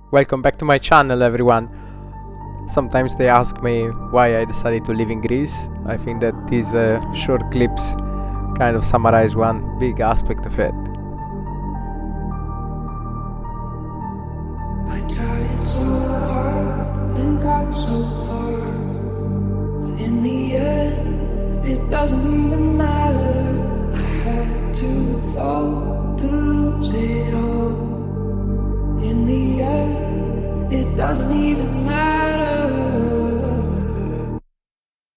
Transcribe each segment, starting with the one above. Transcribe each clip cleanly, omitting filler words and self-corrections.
Welcome back to my channel, everyone. Sometimes they ask me why I decided to live in Greece. I think that these short clips kind of summarize one big aspect of it. I tried so hard and got so far, but in the end, it doesn't even matter. I had to fall to lose it all. In the end, it doesn't even matter.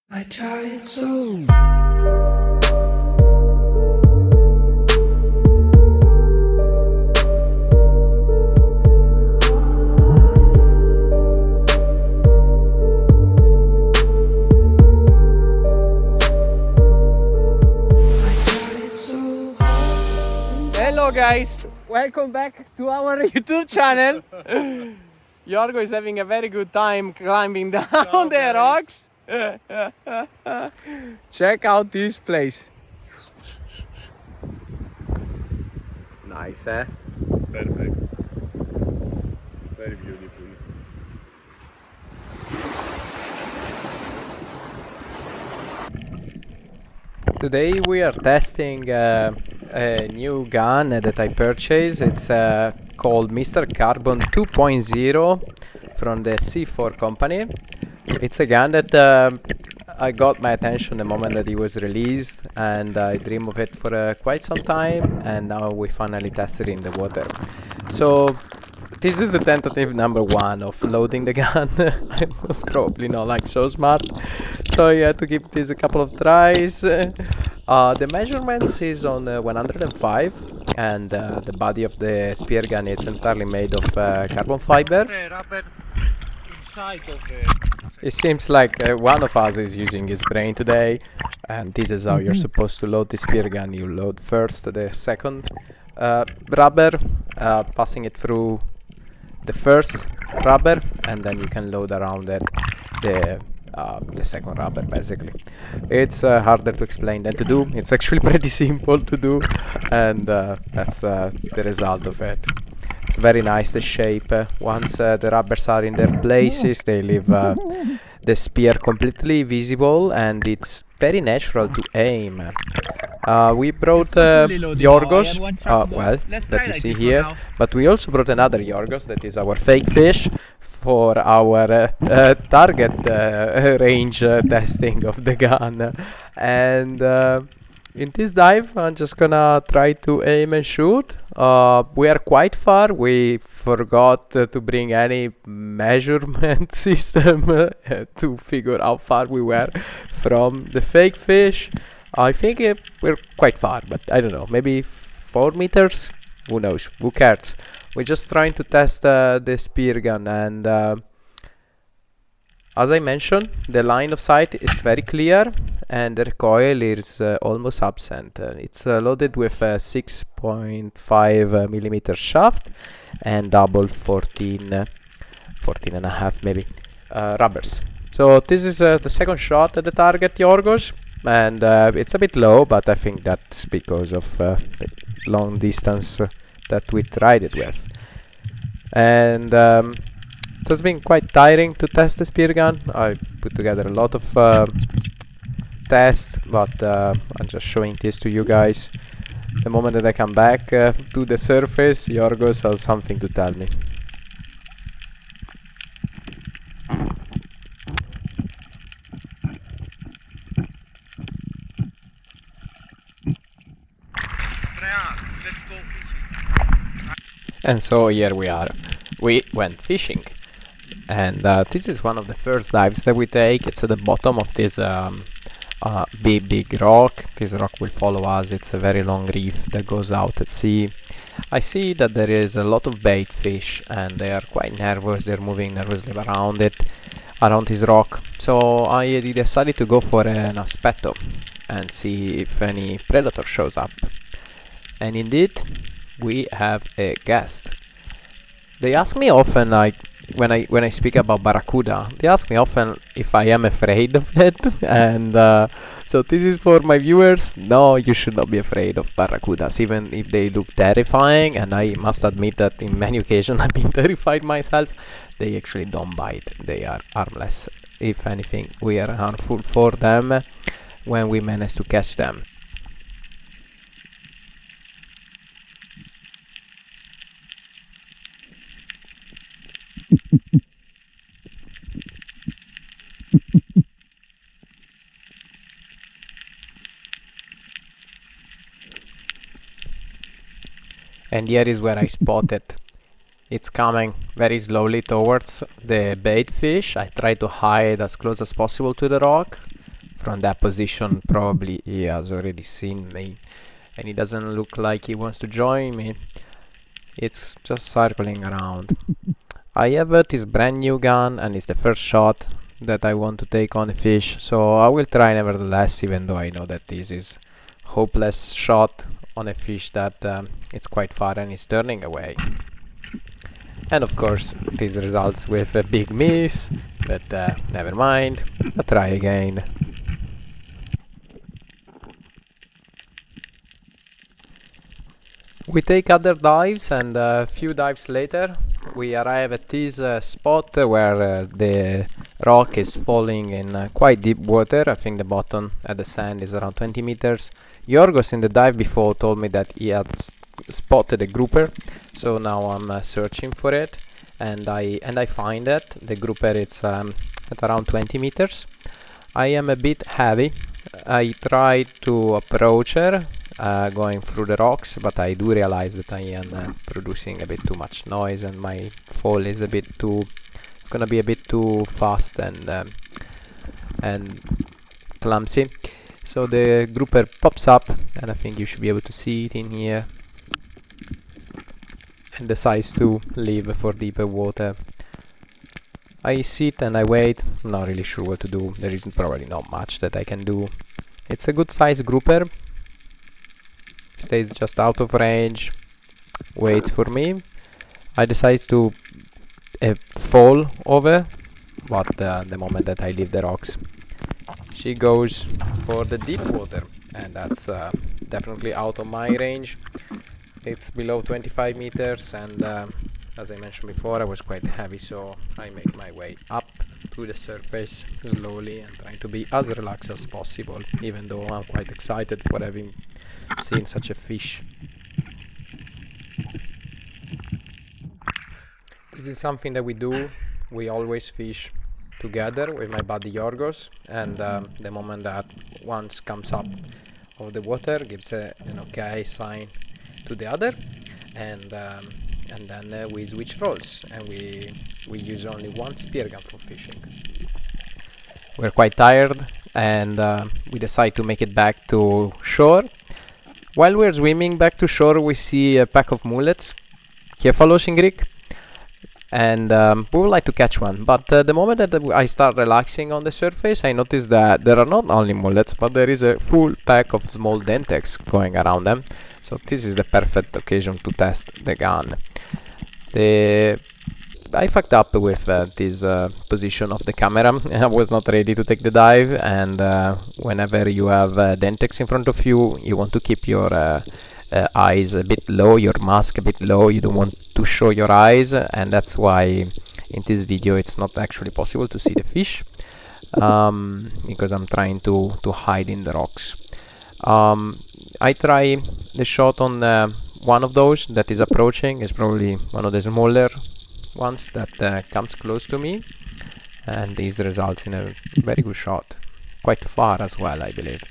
I tried so. Hello guys, welcome back to our YouTube channel. Yorgo is having a very good time climbing down the rocks. Check out this place. Nice, eh? Perfect. Very beautiful. Today we are testing a new gun that I purchased. It's called Mr. Carbon 2.0 from the C4 company. It's a gun that I got my attention the moment that it was released, and I dreamed of it for quite some time, and now we finally tested it in the water. So this is the tentative number one of loading the gun. I was probably not like so smart, so you had to give this a couple of tries. The measurements is on 105, and the body of the spear gun is entirely made of carbon fiber. Rubber inside of the... It seems like one of us is using his brain today, and this is how you're supposed to load the spear gun. You load first the second rubber, passing it through the first rubber, and then you can load around it the second rubber. Basically, it's harder to explain than to do. It's actually pretty simple to do, and that's the result of it. It's very nice, the shape. Once the rubbers are in their places, they leave the spear completely visible, and it's very natural to aim. We brought Yorgos, that you see here, but we also brought another Yorgos, that is our fake fish, for our target range testing of the gun. And in this dive, I'm just gonna try to aim and shoot. We are quite far. We forgot to bring any measurement system to figure how far we were from the fake fish. I think we're quite far, but I don't know, maybe 4 meters? Who knows? Who cares? We're just trying to test the spear gun, and as I mentioned, the line of sight is very clear, and the recoil is almost absent. It's loaded with a 6.5 millimeter shaft and double 14 and a half maybe rubbers. So this is the second shot at the target, Yorgos, and it's a bit low, but I think that's because of the long distance that we tried it with. And it has been quite tiring to test the spear gun. I put together a lot of tests, but I'm just showing this to you guys. The moment that I come back to the surface, Yorgos has something to tell me. And so here we are. We went fishing, and this is one of the first dives that we take. It's at the bottom of this big rock. This rock will follow us. It's a very long reef that goes out at sea. I see that there is a lot of bait fish, and they are quite nervous. They're moving nervously around this rock. So I decided to go for an aspetto and see if any predator shows up. And indeed, we have a guest. They ask me often, like, when I speak about barracuda, they ask me often if I am afraid of it, and so this is for my viewers. No, you should not be afraid of barracudas, even if they look terrifying. And I must admit that in many occasions I've been terrified myself. They actually don't bite. They are harmless. If anything, we are harmful for them when we manage to catch them. And here is where I spot it. It's coming very slowly towards the bait fish. I try to hide as close as possible to the rock. From that position, probably he has already seen me, and he doesn't look like he wants to join me. It's just circling around. I have this brand new gun, and it's the first shot that I want to take on a fish, so I will try nevertheless, even though I know that this is hopeless shot on a fish that it's quite far and is turning away. And of course this results with a big miss, but never mind, I'll try again. We take other dives, and a few dives later we arrive at this spot where the rock is falling in quite deep water. I think the bottom at the sand is around 20 meters. Yorgos in the dive before told me that he had spotted a grouper, so now I'm searching for it, and I find it. The grouper it's at around 20 meters. I am a bit heavy. I try to approach her going through the rocks, but I do realize that I am producing a bit too much noise, and my fall is a bit too, it's gonna be a bit too fast and clumsy. So the grouper pops up, and I think you should be able to see it in here, and decides to leave for deeper water. I sit and I wait. I'm not really sure what to do. There is probably not much that I can do. It's a good sized grouper. Stays just out of range. Waits for me. I decide to fall over, but the moment that I leave the rocks, she goes for the deep water, and that's definitely out of my range. It's below 25 meters, and as I mentioned before, I was quite heavy, so I make my way up to the surface slowly and trying to be as relaxed as possible, even though I'm quite excited for having seen such a fish. This is something that we do. We always fish together with my buddy Yorgos, and the moment that one comes up of the water gives an okay sign to the other, and then we switch roles, and we use only one spear gun for fishing. We're quite tired, and we decide to make it back to shore. While we're swimming back to shore, we see a pack of mullets, kefalos in Greek, and we would like to catch one, but the moment that I start relaxing on the surface, I notice that there are not only mullets, but there is a full pack of small dentex going around them. So this is the perfect occasion to test the gun. I fucked up with this position of the camera. I was not ready to take the dive, and whenever you have dentex in front of you, you want to keep your eyes a bit low, your mask a bit low. You don't want to show your eyes, and that's why in this video it's not actually possible to see the fish, because I'm trying to hide in the rocks. I try the shot on one of those that is approaching. It's probably one of the smaller ones that comes close to me, and this results in a very good shot, quite far as well, I believe.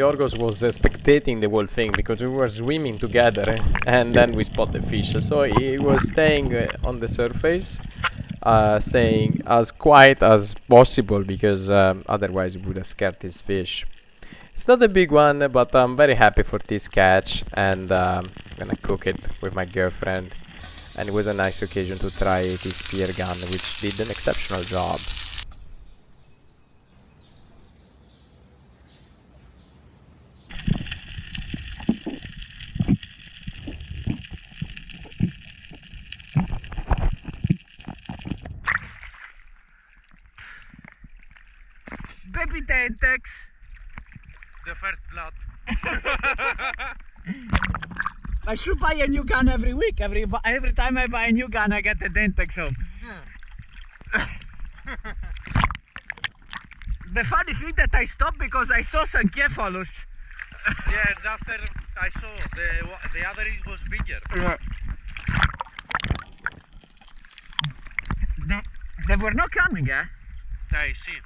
Yorgos was spectating the whole thing because we were swimming together, and then we spot the fish. So he was staying on the surface, staying as quiet as possible because otherwise we would have scared this fish. It's not a big one, but I'm very happy for this catch, and I'm gonna cook it with my girlfriend. And it was a nice occasion to try this spear gun, which did an exceptional job. Baby dentex. The first blood. I should buy a new gun every week. Every time I buy a new gun, I get a dentex home. The funny thing that I stopped because I saw some cephalus. Yes, after I saw the other it was bigger. They were not coming, eh? I see.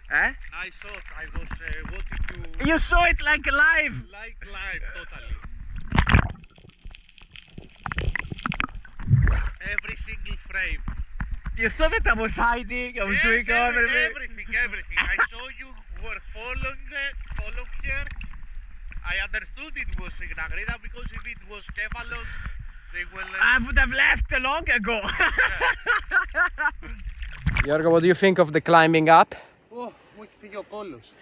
Eh? I thought I was wanting to You saw it like live. live totally. Every single frame. You saw that I was hiding. I was doing everything. Everything. I saw you were following here. I understood it was Ignagrida because if it was Cephalus, they will. I would have left long ago. Yorgo, what do you think of the climbing up? Oh, muy fío colos.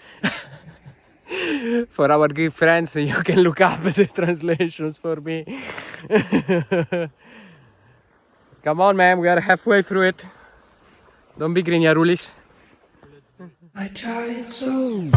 For our Greek friends, you can look up the translations for me. Come on, man, we are halfway through it. Don't be green, Yarulis. I tried so